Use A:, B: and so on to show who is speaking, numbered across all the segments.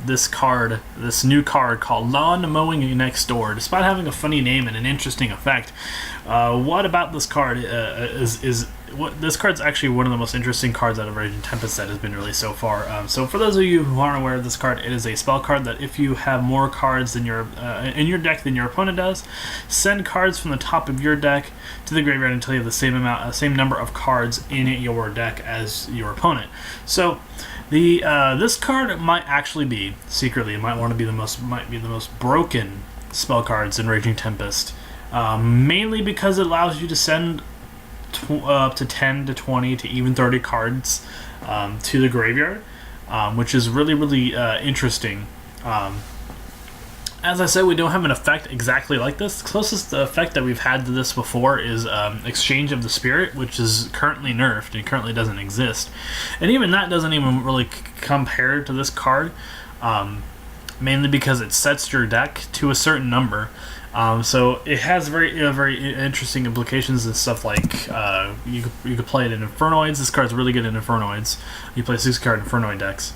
A: this card, this new card called Lawnmowing Next Door. Despite having a funny name and an interesting effect, what about this card this card's actually one of the most interesting cards out of Raging Tempest that has been released so far. So for those of you who aren't aware of this card, it is a spell card that if you have more cards than in your deck than your opponent does, send cards from the top of your deck to the graveyard until you have the same number of cards in your deck as your opponent. So this card might actually be secretly might be the most broken spell cards in Raging Tempest, mainly because it allows you to send up to 10 to 20 to even 30 cards to the graveyard, which is really interesting. As I said, we don't have an effect exactly like this. The closest effect that we've had to this before is Exchange of the Spirit, which is currently nerfed and currently doesn't exist. And even that doesn't even really compare to this card, mainly because it sets your deck to a certain number. So it has very interesting implications and stuff like you could play it in Infernoids. This card's really good in Infernoids. You play 6-card Infernoid decks.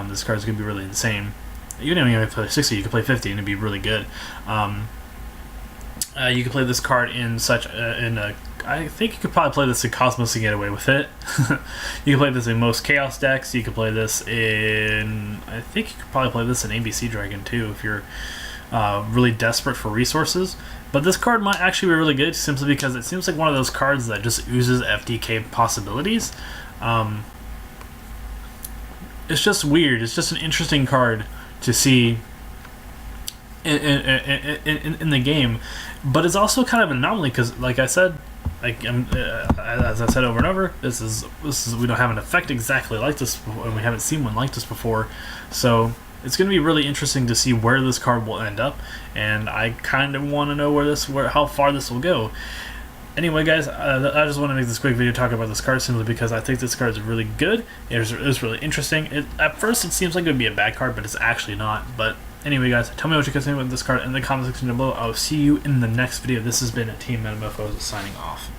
A: This card's going to be really insane. You don't even play 60, you can play 50 and it'd be really good. You could play this card in I think you could probably play this in Cosmos and get away with it. You can play this in most Chaos decks. You could play this in, I think you could probably play this in ABC Dragon too if you're really desperate for resources. But this card might actually be really good simply because it seems like one of those cards that just oozes FTK possibilities. It's just weird. It's just an interesting card to see in the game, but it's also kind of an anomaly because, like I said, as I said over and over, this is we don't have an effect exactly like this, and we haven't seen one like this before. So it's going to be really interesting to see where this card will end up, and I kind of want to know how far this will go. Anyway, guys, I just want to make this quick video talking about this card simply because I think this card is really good. It's really interesting. At first, it seems like it would be a bad card, but it's actually not. But anyway, guys, tell me what you guys think about this card in the comment section down below. I will see you in the next video. This has been Team Metamorphosis signing off.